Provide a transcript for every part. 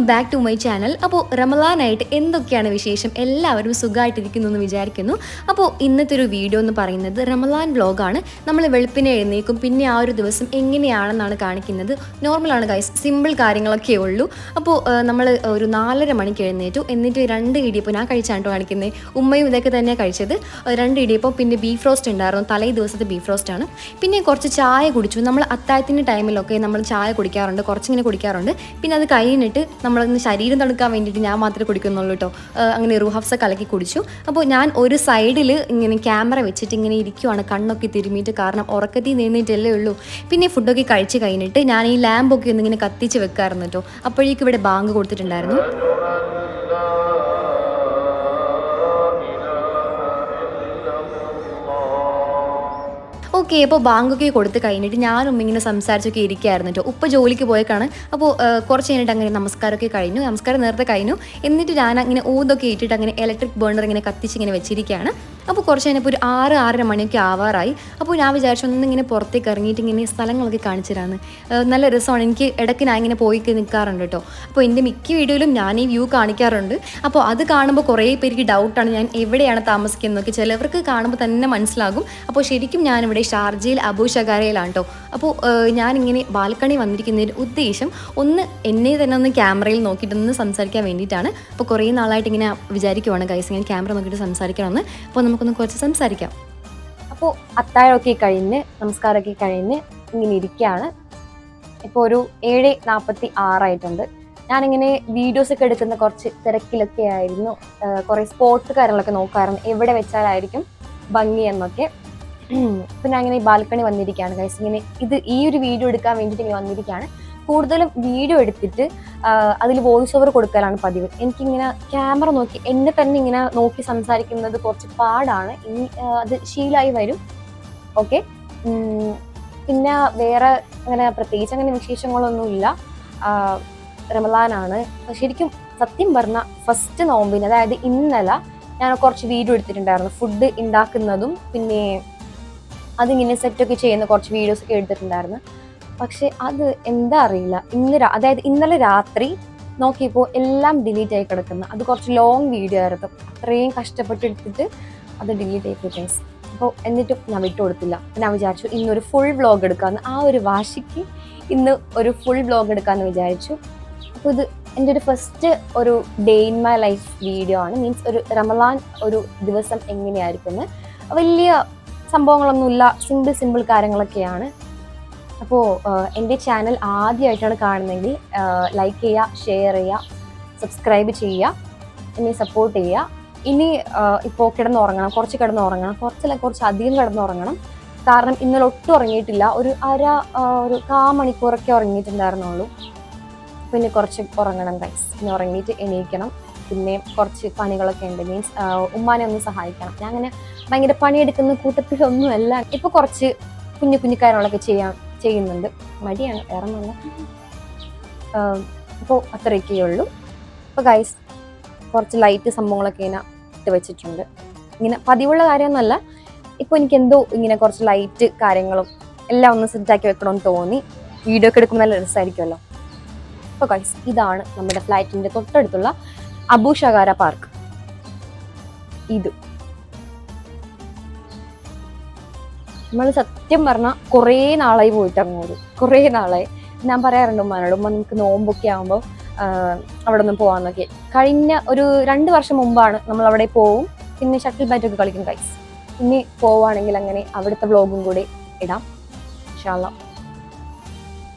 Back to my channel. അപ്പോൾ റമളാനായിട്ട് എന്തൊക്കെയാണ് വിശേഷം? എല്ലാവരും സുഖമായിട്ടിരിക്കുന്നു എന്ന് വിചാരിക്കുന്നു. അപ്പോൾ ഇന്നത്തെ ഒരു വീഡിയോ എന്ന് പറയുന്നത് റമളാൻ വ്ലോഗാണ്. നമ്മൾ വെളുപ്പിനെ എഴുന്നേക്കും, പിന്നെ ആ ഒരു ദിവസം എങ്ങനെയാണെന്നാണ് കാണിക്കുന്നത്. നോർമലാണ് ഗൈസ്, സിമ്പിൾ കാര്യങ്ങളൊക്കെ ഉള്ളൂ. അപ്പോൾ നമ്മൾ ഒരു 4:30 മണിക്ക് എഴുന്നേറ്റു. എന്നിട്ട് 2 ഇടിയപ്പം ഞാൻ കഴിച്ചാണ് കാണിക്കുന്നത്. ഉമ്മയും ഇതൊക്കെ തന്നെയാണ് കഴിച്ചത്. 2 ഇടിയപ്പം, പിന്നെ ബീഫ് റോസ്റ്റ് ഉണ്ടായിരുന്നു. തലേ ദിവസത്തെ ബീഫ് റോസ്റ്റാണ്. പിന്നെ കുറച്ച് ചായ കുടിച്ചു. നമ്മൾ അത്താഴത്തിൻ്റെ ടൈമിലൊക്കെ നമ്മൾ ചായ കുടിക്കാറുണ്ട്, കുറച്ചിങ്ങനെ കുടിക്കാറുണ്ട്. പിന്നെ അത് കഴിഞ്ഞിട്ട് നമ്മളൊന്ന് ശരീരം തണുക്കാൻ വേണ്ടിയിട്ട് ഞാൻ മാത്രമേ കുടിക്കുന്നുള്ളൂ കേട്ടോ. അങ്ങനെ റൂഹഫ്സ കലക്കി കുടിച്ചു. അപ്പോൾ ഞാൻ ഒരു സൈഡിൽ ഇങ്ങനെ ക്യാമറ വെച്ചിട്ട് ഇങ്ങനെ ഇരിക്കുവാണ്, കണ്ണൊക്കെ തിരുമിയിട്ട്. കാരണം ഉറക്കത്തിൽ നിന്നിട്ടല്ലേ ഉള്ളൂ. പിന്നെ ഫുഡൊക്കെ കഴിച്ച് കഴിഞ്ഞിട്ട് ഞാൻ ഈ ലാമ്പൊക്കെ ഒന്നിങ്ങനെ കത്തിച്ച് വെക്കാറുണ്ട് കേട്ടോ. അപ്പോഴേക്കും ഇവിടെ ബാങ്ക് കൊടുത്തിട്ടുണ്ടായിരുന്നു. ഓക്കെ, അപ്പോൾ ബാങ്കൊക്കെ കൊടുത്ത് കഴിഞ്ഞിട്ട് ഞാനും ഇങ്ങനെ സംസാരിച്ചൊക്കെ ഇരിക്കുകയായിരുന്നു കേട്ടോ. ഉപ്പ ജോലിക്ക് പോയേക്കാണ്. അപ്പോൾ കുറച്ച് കഴിഞ്ഞിട്ട് അങ്ങനെ നമസ്കാരമൊക്കെ കഴിഞ്ഞു. നമസ്കാരം നേരത്തെ കഴിഞ്ഞു. എന്നിട്ട് ഞാൻ അങ്ങനെ ഊതൊക്കെ ഇട്ടിട്ട് അങ്ങനെ ഇലക്ട്രിക് ബേണർ ഇങ്ങനെ കത്തിച്ച് ഇങ്ങനെ വെച്ചിരിക്കുകയാണ്. അപ്പോൾ കുറച്ച് കഴിഞ്ഞപ്പോൾ ഒരു 6-6:30 മണിയൊക്കെ ആവാറായി. അപ്പോൾ ഞാൻ വിചാരിച്ചു ഒന്നിങ്ങനെ പുറത്തേക്ക് ഇറങ്ങിയിട്ട് ഇങ്ങനെ സ്ഥലങ്ങളൊക്കെ കാണിച്ചു തരാമെന്ന്. നല്ല രസമാണ്. എനിക്ക് ഇടയ്ക്ക് ഞാൻ ഇങ്ങനെ പോയി നിൽക്കാറുണ്ട് കേട്ടോ. അപ്പോൾ എൻ്റെ മിക്ക വീഡിയോയിലും ഞാൻ ഈ വ്യൂ കാണിക്കാറുണ്ട്. അപ്പോൾ അത് കാണുമ്പോൾ കുറേ പേർക്ക് ഡൗട്ടാണ് ഞാൻ എവിടെയാണ് താമസിക്കുന്നതൊക്കെ. ചിലവർക്ക് കാണുമ്പോൾ തന്നെ മനസ്സിലാകും. അപ്പോൾ ശരിക്കും ഞാനിവിടെ ഷാർജയിൽ അബു ഷഗാരയിലാണ് കേട്ടോ. അപ്പോൾ ഞാനിങ്ങനെ ബാൽക്കണി വന്നിരിക്കുന്നതിൻ്റെ ഉദ്ദേശം ഒന്ന് എന്നെ തന്നെ ഒന്ന് ക്യാമറയിൽ നോക്കിയിട്ടൊന്ന് സംസാരിക്കാൻ വേണ്ടിയിട്ടാണ്. അപ്പോൾ കുറേ നാളായിട്ട് ഇങ്ങനെ വിചാരിക്കുവാണ് ഗൈസ്, ഇങ്ങനെ ക്യാമറ നോക്കിയിട്ട് സംസാരിക്കണമെന്ന്. അപ്പോൾ നമുക്കൊന്ന് കുറച്ച് സംസാരിക്കാം. അപ്പോൾ അത്താഴമൊക്കെ കഴിഞ്ഞ് നമസ്കാരമൊക്കെ കഴിഞ്ഞ് ഇങ്ങനെ ഇരിക്കുകയാണ്. ഇപ്പോൾ ഒരു 7:46 ഞാനിങ്ങനെ വീഡിയോസൊക്കെ എടുക്കുന്ന കുറച്ച് തിരക്കിലൊക്കെ ആയിരുന്നു. കുറേ സ്പോട്ട് കാര്യങ്ങളൊക്കെ നോക്കാറുണ്ട്, എവിടെ വെച്ചാലായിരിക്കും ഭംഗി എന്നൊക്കെ. ഇപ്പം ഞാൻ ഇങ്ങനെ ഈ ബാൽക്കണി വന്നിരിക്കുകയാണ് ഗൈസ്. ഇങ്ങനെ ഈ ഒരു വീഡിയോ എടുക്കാൻ വേണ്ടിയിട്ട് ഇങ്ങനെ വന്നിരിക്കുകയാണ്. കൂടുതലും വീഡിയോ എടുത്തിട്ട് അതിൽ വോയിസ് ഓവർ കൊടുക്കലാണ് പതിവ്. എനിക്കിങ്ങനെ ക്യാമറ നോക്കി എന്നെ തന്നെ ഇങ്ങനെ നോക്കി സംസാരിക്കുന്നത് കുറച്ച് പാടാണ്. ഇനി അത് ശീലമായി വരും. ഓക്കെ, പിന്നെ വേറെ അങ്ങനെ പ്രത്യേകിച്ച് അങ്ങനെ വിശേഷങ്ങളൊന്നുമില്ല. റമളാനാണ്. ശരിക്കും സത്യം പറഞ്ഞ ഫസ്റ്റ് നോമ്പിന്, അതായത് ഇന്നലെ ഞാൻ കുറച്ച് വീഡിയോ എടുത്തിട്ടുണ്ടായിരുന്നു. ഫുഡ് ഉണ്ടാക്കുന്നതും പിന്നെ അതിങ്ങനെ സെറ്റൊക്കെ ചെയ്യുന്ന കുറച്ച് വീഡിയോസൊക്കെ എടുത്തിട്ടുണ്ടായിരുന്നു. പക്ഷെ അത് എന്താ അറിയില്ല, അതായത് ഇന്നലെ രാത്രി നോക്കിയപ്പോൾ എല്ലാം ഡിലീറ്റ് ആയി കിടക്കുന്നു. അത് കുറച്ച് ലോങ് വീഡിയോ ആയിരുന്നു. അത്രയും കഷ്ടപ്പെട്ടെടുത്തിട്ട് അത് ഡിലീറ്റ് ആയി പോയി. അപ്പോൾ എന്നിട്ടും ഞാൻ വിട്ടുകൊടുത്തില്ല. ഞാൻ വിചാരിച്ചു ഇന്നൊരു ഫുൾ വ്ലോഗ് എടുക്കാമെന്ന്. ആ ഒരു വാശിക്ക് ഇന്ന് ഒരു ഫുൾ വ്ലോഗ് എടുക്കാമെന്ന് വിചാരിച്ചു. അപ്പോൾ ഇത് എൻ്റെ ഒരു ഫസ്റ്റ് ഒരു day in my life video ആണ്. മീൻസ് ഒരു റമളാൻ ഒരു ദിവസം എങ്ങനെയായിരിക്കും. വലിയ സംഭവങ്ങളൊന്നുമില്ല, സിമ്പിൾ കാര്യങ്ങളൊക്കെയാണ്. അപ്പോൾ എൻ്റെ ചാനൽ ആദ്യമായിട്ടാണ് കാണുന്നതെങ്കിൽ ലൈക്ക് ചെയ്യുക, ഷെയർ ചെയ്യുക, സബ്സ്ക്രൈബ് ചെയ്യുക, എന്നെ സപ്പോർട്ട് ചെയ്യുക. ഇനി ഇപ്പോൾ കിടന്നുറങ്ങണം, കുറച്ച് അധികം കിടന്നുറങ്ങണം. കാരണം ഇന്നലെ ഒട്ടും ഉറങ്ങിയിട്ടില്ല. ഒരു കാമണിക്കൂറൊക്കെ ഉറങ്ങിയിട്ടുണ്ടായിരുന്നുള്ളൂ. പിന്നെ കുറച്ച് ഉറങ്ങണം ഗൈസ്. പിന്നെ ഉറങ്ങിയിട്ട് എണീക്കണം. പിന്നെ കുറച്ച് പണികളൊക്കെ ഉണ്ട്. മീൻസ് ഉമ്മാനെ ഒന്ന് സഹായിക്കണം. ഞാൻ അങ്ങനെ ഭയങ്കര പണിയെടുക്കുന്ന കൂട്ടത്തിലൊന്നുമല്ല. ഇപ്പോൾ കുറച്ച് കുഞ്ഞു കാര്യങ്ങളൊക്കെ ചെയ്യുന്നുണ്ട്. മടിയാണ്, വേറെ ഒന്നുമില്ല. അപ്പോൾ അത്രയൊക്കെ ഉള്ളൂ. അപ്പോൾ ഗൈസ് കുറച്ച് ലൈറ്റ് സംഭവങ്ങളൊക്കെ ഇങ്ങനെ ഇട്ട് വെച്ചിട്ടുണ്ട്. ഇങ്ങനെ പതിവുള്ള കാര്യമൊന്നുമല്ല. ഇപ്പോൾ എനിക്ക് എന്തോ ഇങ്ങനെ കുറച്ച് ലൈറ്റ് കാര്യങ്ങളും എല്ലാം ഒന്ന് സെറ്റാക്കി വെക്കണമെന്ന് തോന്നി. വീഡിയോ ഒക്കെ എടുക്കുമ്പോൾ നല്ല രസമായിരിക്കുമല്ലോ. അപ്പോൾ ഗൈസ് ഇതാണ് നമ്മുടെ ഫ്ലാറ്റിൻ്റെ തൊട്ടടുത്തുള്ള അബു ഷഗാര പാർക്ക്. ഇത് നമ്മൾ സത്യം പറഞ്ഞാൽ കുറേ നാളായി പോയിട്ട് അങ്ങോട്ട്. കുറേ നാളായി ഞാൻ പറയാറുണ്ട് ഉമ്മാനോട്, ഉമ്മ നമുക്ക് നോമ്പൊക്കെ ആകുമ്പോൾ അവിടെ ഒന്ന് പോകാമെന്നൊക്കെ. കഴിഞ്ഞ ഒരു 2 വർഷം മുമ്പാണ് നമ്മൾ അവിടെ പോവും. പിന്നെ ഷട്ടിൽ ബാറ്റൊക്കെ കളിക്കും ഗൈസ്. ഇനി പോവുകയാണെങ്കിൽ അങ്ങനെ അവിടുത്തെ വ്ലോഗും കൂടി ഇടാം ഇൻഷാ അല്ലാഹ്.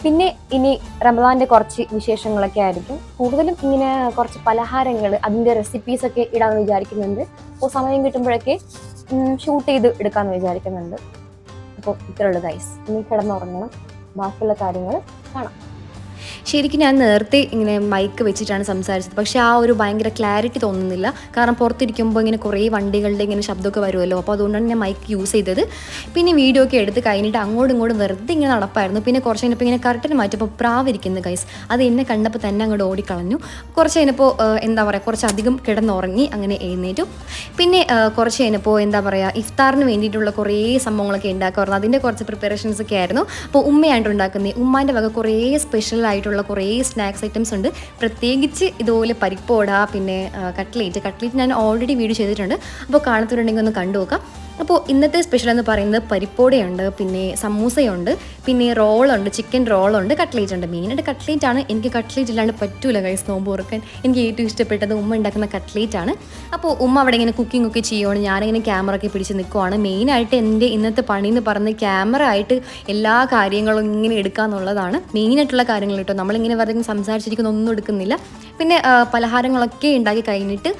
പിന്നെ ഇനി റമളാൻ്റെ കുറച്ച് വിശേഷങ്ങളൊക്കെ ആയിരിക്കും. കൂടുതലും ഇങ്ങനെ കുറച്ച് പലഹാരങ്ങൾ, അതിൻ്റെ റെസിപ്പീസൊക്കെ ഇടാമെന്ന് വിചാരിക്കുന്നുണ്ട്. അപ്പോൾ സമയം കിട്ടുമ്പോഴൊക്കെ ഷൂട്ട് ചെയ്ത് എടുക്കാമെന്ന് വിചാരിക്കുന്നുണ്ട്. അപ്പോൾ ഇത്രയുള്ളൂ ഗൈസ്. ഇനി കിടന്നുറങ്ങണം. ബാക്കിയുള്ള കാര്യങ്ങൾ കാണാം. ശരിക്കും ഞാൻ നേരത്തെ ഇങ്ങനെ മൈക്ക് വെച്ചിട്ടാണ് സംസാരിച്ചത്. പക്ഷേ ആ ഒരു ഭയങ്കര ക്ലാരിറ്റി തോന്നുന്നില്ല. കാരണം പുറത്തിരിക്കുമ്പോൾ ഇങ്ങനെ കുറേ വണ്ടികളുടെ ഇങ്ങനെ ശബ്ദമൊക്കെ വരുമല്ലോ. അപ്പോൾ അതുകൊണ്ടാണ് ഞാൻ മൈക്ക് യൂസ് ചെയ്തത്. പിന്നെ വീഡിയോ ഒക്കെ എടുത്ത് കഴിഞ്ഞിട്ട് അങ്ങോട്ടും ഇങ്ങോട്ടും വെറുതെ ഇങ്ങനെ നടപ്പായിരുന്നു. പിന്നെ കുറച്ച് കഴിഞ്ഞപ്പോൾ ഇങ്ങനെ കറക്റ്റിന് മാറ്റിയപ്പോൾ പ്രാവിരിക്കുന്നു ഗൈസ്. അത് എന്നെ കണ്ടപ്പോൾ തന്നെ അങ്ങോട്ട് ഓടിക്കളഞ്ഞു. കുറച്ച് കഴിഞ്ഞപ്പോൾ എന്താ പറയുക, കുറച്ചധികം കിടന്നുറങ്ങി, അങ്ങനെ എഴുന്നേറ്റു. പിന്നെ കുറച്ച് കഴിഞ്ഞപ്പോൾ എന്താ പറയുക, ഇഫ്താറിന് വേണ്ടിയിട്ടുള്ള കുറേ സംഭവങ്ങളൊക്കെ ഉണ്ടാക്കുമായിരുന്നു. അതിൻ്റെ കുറച്ച് പ്രിപ്പറേഷൻസ് ഒക്കെ ആയിരുന്നു. അപ്പോൾ ഉമ്മയായിട്ട് ഉണ്ടാക്കുന്നത്. ഉമ്മാൻ്റെ വക കുറേ സ്പെഷ്യൽ ആയിട്ടുള്ള ആയിട്ടുള്ള കുറേ സ്നാക്സ് ഐറ്റംസ് ഉണ്ട്. പ്രത്യേകിച്ച് ഇതുപോലെ പരിപ്പോട, പിന്നെ കട്ട്ലേറ്റ് ഞാൻ ഓൾറെഡി വീഡിയോ ചെയ്തിട്ടുണ്ട്. അപ്പോൾ കാണാത്തവരുണ്ടെങ്കിൽ ഒന്ന് കണ്ടു നോക്കാം. അപ്പോൾ ഇന്നത്തെ സ്പെഷ്യൽ എന്ന് പറയുന്നത് പരിപ്പോടയുണ്ട്, പിന്നെ സമൂസയുണ്ട്, പിന്നെ റോളുണ്ട്, ചിക്കൻ റോളുണ്ട്, കട്ട്ലേറ്റ് ഉണ്ട്. മെയിനായിട്ട് കട്ട്ലേറ്റ് ആണ്. എനിക്ക് കട്ട്ലേറ്റ് ഇല്ലാണ്ട് പറ്റൂല ഗൈസ് നോമ്പ് തുറക്കാൻ. എനിക്ക് ഏറ്റവും ഇഷ്ടപ്പെട്ടത് ഉമ്മ ഉണ്ടാക്കുന്ന കട്ട്ലേറ്റ് ആണ്. അപ്പോൾ ഉമ്മ അവിടെ ഇങ്ങനെ കുക്കിംഗ് ഒക്കെ ചെയ്യുവാണ്, ഞാനിങ്ങനെ ക്യാമറ ഒക്കെ പിടിച്ച് നിൽക്കുവാണ്. മെയിനായിട്ട് എൻ്റെ ഇന്നത്തെ പണി എന്ന് പറയുന്നത് ക്യാമറ ആയിട്ട് എല്ലാ കാര്യങ്ങളും ഇങ്ങനെ എടുക്കുക എന്നുള്ളതാണ്. മെയിനായിട്ടുള്ള കാര്യങ്ങൾ കേട്ടോ. നമ്മളിങ്ങനെ വെറുതെ സംസാരിച്ചിരിക്കുന്ന ഒന്നും എടുക്കുന്നില്ല. പിന്നെ പലഹാരങ്ങളൊക്കെ ഉണ്ടാക്കി കഴിഞ്ഞിട്ട്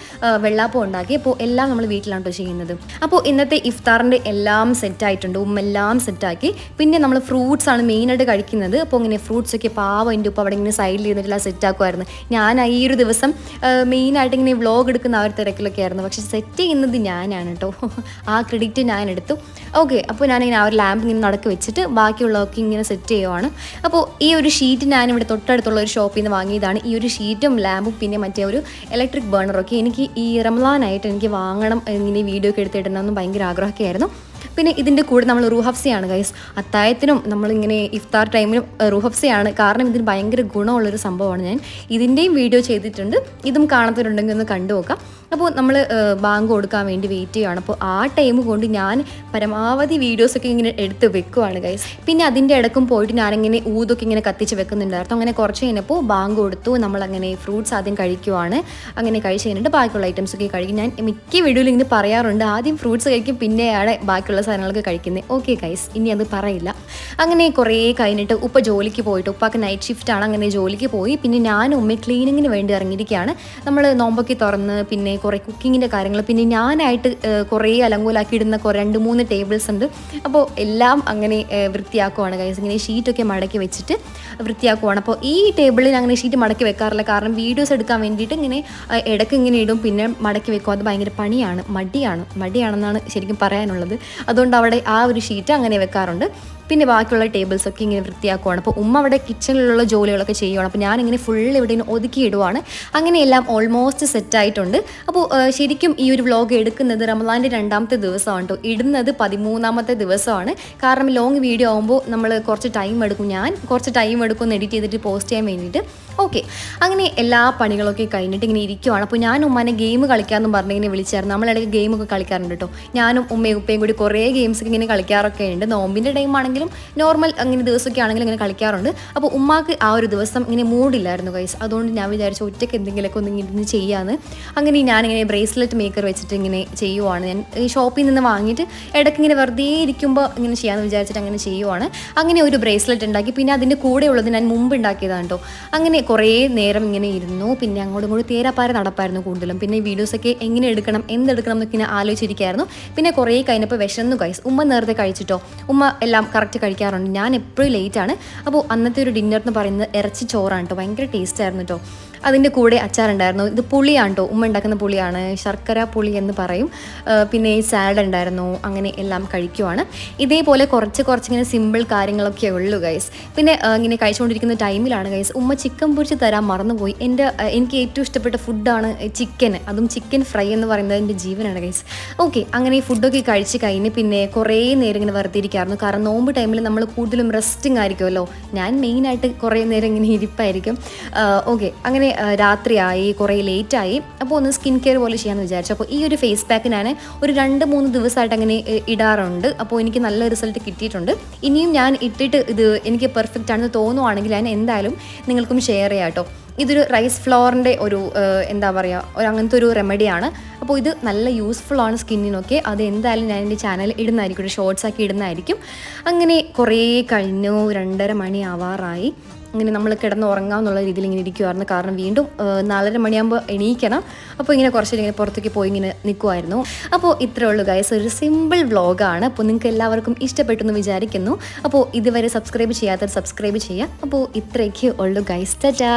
വെള്ളാപ്പം ഉണ്ടാക്കി. അപ്പോൾ എല്ലാം നമ്മൾ വീട്ടിലാണ് കേട്ടോ ചെയ്യുന്നത്. അപ്പോൾ ഇന്നത്തെ ഇഫ്താറിൻ്റെ എല്ലാം സെറ്റായിട്ടുണ്ട്, എല്ലാം സെറ്റാക്കി. പിന്നെ നമ്മൾ ഫ്രൂട്ട്സ് ആണ് മെയിനായിട്ട് കഴിക്കുന്നത്. അപ്പോൾ ഇങ്ങനെ ഫ്രൂട്ട്സൊക്കെ പാവം എൻ്റെ ഉപ്പ അവിടെ ഇങ്ങനെ സൈഡിൽ ഇരുന്നിട്ടെല്ലാം സെറ്റാക്കുമായിരുന്നു. ഞാൻ ഈ ഒരു ദിവസം മെയിനായിട്ട് ഇങ്ങനെ വ്ളോഗ് എടുക്കുന്ന ആ ഒരു തിരക്കിലൊക്കെ ആയിരുന്നു. പക്ഷേ സെറ്റ് ചെയ്യുന്നത് ഞാനാണ് കേട്ടോ. ആ ക്രെഡിറ്റ് ഞാൻ എടുത്തു. ഓക്കെ, അപ്പോൾ ഞാനിങ്ങനെ ആ ഒരു ലാമ്പ് ഇങ്ങനെ നടക്കി വെച്ചിട്ട് ബാക്കിയുള്ളതൊക്കെ ഇങ്ങനെ സെറ്റ് ചെയ്യുവാണ്. അപ്പോൾ ഈ ഒരു ഷീറ്റ് ഞാനിവിടെ തൊട്ടടുത്തുള്ള ഒരു ഷോപ്പിൽ നിന്ന് വാങ്ങിയതാണ്. ഈ ഒരു ഷീറ്റും ലാമ്പും പിന്നെ മറ്റേ ഒരു ഇലക്ട്രിക് ബേണറൊക്കെ എനിക്ക് ഈ റമളാനായിട്ട് എനിക്ക് വാങ്ങണം, ഇങ്ങനെ വീഡിയോ ഒക്കെ എടുത്തിടണമെന്ന് ഭയങ്കര ആഗ്രഹമൊക്കെ ആയിരുന്നു. പിന്നെ ഇതിൻ്റെ കൂടെ നമ്മൾ റൂഹഫ്സയാണ് ഗൈസ്. അത്തായത്തിനും നമ്മളിങ്ങനെ ഇഫ്താർ ടൈമിനും റൂഹഫ്സയാണ്. കാരണം ഇതിന് ഭയങ്കര ഗുണമുള്ളൊരു സംഭവമാണ്. ഞാൻ ഇതിൻ്റെയും വീഡിയോ ചെയ്തിട്ടുണ്ട്, ഇതും കാണാത്തവരുണ്ടെങ്കിൽ ഒന്ന് കണ്ടു നോക്കാം. അപ്പോൾ നമ്മൾ ബാങ്ക് കൊടുക്കാൻ വേണ്ടി വെയിറ്റ് ചെയ്യുകയാണ്. അപ്പോൾ ആ ടൈം കൊണ്ട് ഞാൻ പരമാവധി വീഡിയോസൊക്കെ ഇങ്ങനെ എടുത്ത് വെക്കുവാണ് ഗൈസ്. പിന്നെ അതിൻ്റെ ഇടയ്ക്കും പോയിട്ട് ഞാനിങ്ങനെ ഊതൊക്കെ ഇങ്ങനെ കത്തിച്ച് വെക്കുന്നുണ്ടായിരുന്നു. അങ്ങനെ കുറച്ച് കഴിഞ്ഞപ്പോൾ ബാങ്ക് കൊടുത്തു. നമ്മളങ്ങനെ ഫ്രൂട്ട്സ് ആദ്യം കഴിക്കുവാണ്. അങ്ങനെ കഴിച്ച് കഴിഞ്ഞിട്ട് ബാക്കിയുള്ള ഐറ്റംസൊക്കെ കഴിക്കും. ഞാൻ മിക്ക വീഡിയോയിൽ ഇങ്ങനെ പറയാറുണ്ട്, ആദ്യം ഫ്രൂട്ട്സ് കഴിക്കും പിന്നെയാണ് ബാക്കിയുള്ള സാധനങ്ങളൊക്കെ കഴിക്കുന്നത്. ഓക്കെ ഗൈസ്, ഇനി അത് പറയില്ല. അങ്ങനെ കുറേ കഴിഞ്ഞിട്ട് ഉപ്പ ജോലിക്ക് പോയിട്ട്, ഉപ്പാക്ക് നൈറ്റ് ഷിഫ്റ്റാണ്, അങ്ങനെ ജോലിക്ക് പോയി. പിന്നെ ഞാനും ഉമ്മ ക്ലീനിങ്ങിന് വേണ്ടി ഇറങ്ങിയിരിക്കുകയാണ്. നമ്മൾ നോമ്പൊക്കെ തുറന്ന് പിന്നെ കുറേ കുക്കിങ്ങിൻ്റെ കാര്യങ്ങൾ, പിന്നെ ഞാനായിട്ട് കുറേ അലങ്കോലാക്കി ഇടുന്ന 2-3 ടേബിൾസ് ഉണ്ട്. അപ്പോൾ എല്ലാം അങ്ങനെ വൃത്തിയാക്കുവാണ് ഗൈസ്. ഇങ്ങനെ ഷീറ്റൊക്കെ മടക്കി വെച്ചിട്ട് വൃത്തിയാക്കുവാണ്. അപ്പോൾ ഈ ടേബിളിൽ അങ്ങനെ ഷീറ്റ് മടക്കി വെക്കാറില്ല, കാരണം വീഡിയോസ് എടുക്കാൻ വേണ്ടിയിട്ട് ഇങ്ങനെ ഇടയ്ക്ക് ഇങ്ങനെ ഇടും, പിന്നെ മടക്കി വെക്കും. അത് ഭയങ്കര പണിയാണ്, മടിയാണെന്നാണ് ശരിക്കും പറയാനുള്ളത്. അതുകൊണ്ട് അവിടെ ആ ഒരു ഷീറ്റ് അങ്ങനെ വെക്കാറുണ്ട്. പിന്നെ ബാക്കിയുള്ള ടേബിൾസൊക്കെ ഇങ്ങനെ വൃത്തിയാക്കുവാണ്. അപ്പോൾ ഉമ്മ അവിടെ കിച്ചണിലുള്ള ജോലികളൊക്കെ ചെയ്യുവാണ്. അപ്പോൾ ഞാനിങ്ങനെ ഫുൾ ഇവിടെ ഇങ്ങനെ ഒതുക്കി ഇടുവാണ്. അങ്ങനെയെല്ലാം ഓൾമോസ്റ്റ് സെറ്റായിട്ടുണ്ട്. അപ്പോൾ ശരിക്കും ഈ ഒരു വ്ളോഗ് എടുക്കുന്നത് റമളാൻ്റെ 2ാമത്തെ ദിവസമാണ് കേട്ടോ. ഇടുന്നത് 13ാമത്തെ ദിവസമാണ്. കാരണം ലോങ് വീഡിയോ ആകുമ്പോൾ നമ്മൾ കുറച്ച് ടൈം എടുക്കും. ഞാൻ കുറച്ച് ടൈം എടുക്കും എഡിറ്റ് ചെയ്തിട്ട് പോസ്റ്റ് ചെയ്യാൻ വേണ്ടിയിട്ട്. ഓക്കെ, അങ്ങനെ എല്ലാ പണികളൊക്കെ കഴിഞ്ഞിട്ട് ഇങ്ങനെ ഇരിക്കുവാണ്. അപ്പോൾ ഞാൻ ഉമ്മാനെ ഗെയിം കളിക്കാമെന്നും പറഞ്ഞിങ്ങനെ വിളിച്ചായിരുന്നു. നമ്മളിടയ്ക്ക് ഗെയിമൊക്കെ കളിക്കാറുണ്ട് കേട്ടോ. ഞാനും ഉമ്മയും ഉപ്പയും കൂടി കുറേ ഗെയിംസൊക്കെ ഇങ്ങനെ കളിക്കാറൊക്കെ ഉണ്ട്. നോമ്പിൻ്റെ ടൈം ആണെങ്കിലും നോർമൽ അങ്ങനെ ദിവസമൊക്കെ ആണെങ്കിലും ഇങ്ങനെ കളിക്കാറുണ്ട്. അപ്പോൾ ഉമ്മാക്ക് ആ ഒരു ദിവസം ഇങ്ങനെ മൂഡില്ലായിരുന്നു ഗൈസ്. അതുകൊണ്ട് ഞാൻ വിചാരിച്ചു ഒറ്റയ്ക്ക് എന്തെങ്കിലുമൊക്കെ ഒന്ന് ഇങ്ങനെ ചെയ്യാമെന്ന്. അങ്ങനെ ഞാനിങ്ങനെ ബ്രേസ്ലെറ്റ് മേക്കർ വെച്ചിട്ട് ഇങ്ങനെ ചെയ്യുവാണ്. ഞാൻ ഈ ഷോപ്പിൽ നിന്ന് വാങ്ങിയിട്ട് ഇടയ്ക്ക് ഇങ്ങനെ വെറുതെ ഇരിക്കുമ്പോൾ ഇങ്ങനെ ചെയ്യാമെന്ന് വിചാരിച്ചിട്ട് അങ്ങനെ ചെയ്യുവാണ്. അങ്ങനെ ഒരു ബ്രേസ്ലെറ്റ് ഉണ്ടാക്കി. പിന്നെ അതിൻ്റെ കൂടെ ഉള്ളത് ഞാൻ മുമ്പ് ഉണ്ടാക്കിയതാണ് കേട്ടോ. അങ്ങനെ കുറേ നേരം ഇങ്ങനെ ഇരുന്നു. പിന്നെ അങ്ങോട്ടും ഇങ്ങോട്ടും തേരാപ്പാര നടപ്പായിരുന്നു കൂടുതലും. പിന്നെ വീഡിയോസൊക്കെ എങ്ങനെ എടുക്കണം എന്തെടുക്കണം എന്നൊക്കെ ഇങ്ങനെ ആലോചിച്ചിരിക്കുകയായിരുന്നു. പിന്നെ കുറേ കഴിഞ്ഞപ്പോൾ വിശന്നു ഗൈസ്. ഉമ്മ നേരത്തെ കഴിച്ചിട്ടോ. ഉമ്മ എല്ലാം കറക്റ്റ് കഴിക്കാറുണ്ട്. ഞാൻ എപ്പോഴും ലേറ്റാണ്. അപ്പോൾ അന്നത്തെ ഒരു ഡിന്നർ എന്ന് പറയുന്നത് ഇറച്ചി ചോറാണ് കേട്ടോ. ഭയങ്കര ടേസ്റ്റ് ആയിരുന്നു കേട്ടോ. അതിൻ്റെ കൂടെ അച്ചാറുണ്ടായിരുന്നു. ഇത് പുളിയാണ് കേട്ടോ, ഉമ്മ ഉണ്ടാക്കുന്ന പുളിയാണ്, ശർക്കര പുളി എന്ന് പറയും. പിന്നെ സാലഡ് ഉണ്ടായിരുന്നു. അങ്ങനെ എല്ലാം കഴിക്കുവാണ്. ഇതേപോലെ കുറച്ചിങ്ങനെ സിമ്പിൾ കാര്യങ്ങളൊക്കെ ഉള്ളൂ ഗൈസ്. പിന്നെ ഇങ്ങനെ കഴിച്ചുകൊണ്ടിരിക്കുന്ന ടൈമിലാണ് ഗൈസ് ഉമ്മ ചിക്കൻ പൊരിച്ച് തരാൻ മറന്നുപോയി. എനിക്ക് ഏറ്റവും ഇഷ്ടപ്പെട്ട ഫുഡാണ് ചിക്കൻ, അതും ചിക്കൻ ഫ്രൈ എന്ന് പറയുന്നത് എൻ്റെ ജീവനാണ് ഗൈസ്. ഓക്കെ, അങ്ങനെ ഈ ഫുഡൊക്കെ കഴിച്ച് കഴിഞ്ഞ് പിന്നെ കുറേ നേരം ഇങ്ങനെ വെറുതെ ഇരിക്കായിരുന്നു. കാരണം നോമ്പ് ടൈമിൽ നമ്മൾ കൂടുതലും റെസ്റ്റിംഗ് ആയിരിക്കുമല്ലോ. ഞാൻ മെയിനായിട്ട് കുറേ നേരം ഇങ്ങനെ ഇരിപ്പായിരിക്കും. ഓക്കെ, അങ്ങനെ രാത്രിയായി, കുറേ ലേറ്റായി. അപ്പോൾ ഒന്ന് സ്കിൻ കെയർ പോലെ ചെയ്യാമെന്ന് വിചാരിച്ചു. അപ്പോൾ ഈ ഒരു ഫേസ് പാക്ക് ഞാൻ ഒരു 2-3 ദിവസമായിട്ട് അങ്ങനെ ഇടാറുണ്ട്. അപ്പോൾ എനിക്ക് നല്ല റിസൾട്ട് കിട്ടിയിട്ടുണ്ട്. ഇനിയും ഞാൻ ഇട്ടിട്ട് ഇത് എനിക്ക് പെർഫെക്റ്റ് ആണെന്ന് തോന്നുവാണെങ്കിൽ ഞാൻ എന്തായാലും നിങ്ങൾക്കും ഷെയർ ചെയ്യാം കേട്ടോ. ഇതൊരു റൈസ് ഫ്ലോറിൻ്റെ ഒരു എന്താ പറയുക, അങ്ങനത്തെ ഒരു റെമഡിയാണ്. അപ്പോൾ ഇത് നല്ല യൂസ്ഫുൾ ആണ് സ്കിന്നിനൊക്കെ. അത് എന്തായാലും ഞാൻ എൻ്റെ ചാനലിൽ ഇടുന്നതായിരിക്കും, ഒരു ഷോർട്സ് ആക്കി ഇടുന്നതായിരിക്കും. അങ്ങനെ കുറേ കഴിഞ്ഞു, 2:30 മണി ആവാറായി. അങ്ങനെ നമ്മൾ കിടന്ന് ഉറങ്ങാമെന്നുള്ള രീതിയിൽ ഇങ്ങനെ ഇരിക്കുമായിരുന്നു. കാരണം വീണ്ടും 4:30 മണിയാകുമ്പോൾ എണീക്കണം. അപ്പോൾ ഇങ്ങനെ കുറച്ച് ഇങ്ങനെ പുറത്തേക്ക് പോയി ഇങ്ങനെ നിൽക്കുമായിരുന്നു. അപ്പോൾ ഇത്രയേ ഉള്ളൂ ഗൈസ്, ഒരു സിമ്പിൾ വ്ളോഗാണ്. അപ്പോൾ നിങ്ങൾക്ക് എല്ലാവർക്കും ഇഷ്ടപ്പെട്ടു എന്ന് വിചാരിക്കുന്നു. അപ്പോൾ ഇതുവരെ സബ്സ്ക്രൈബ് ചെയ്യാത്തവർ സബ്സ്ക്രൈബ് ചെയ്യുക. അപ്പോൾ ഇത്രയൊക്കെ ഉള്ളൂ ഗൈസ്. ടാറ്റാ.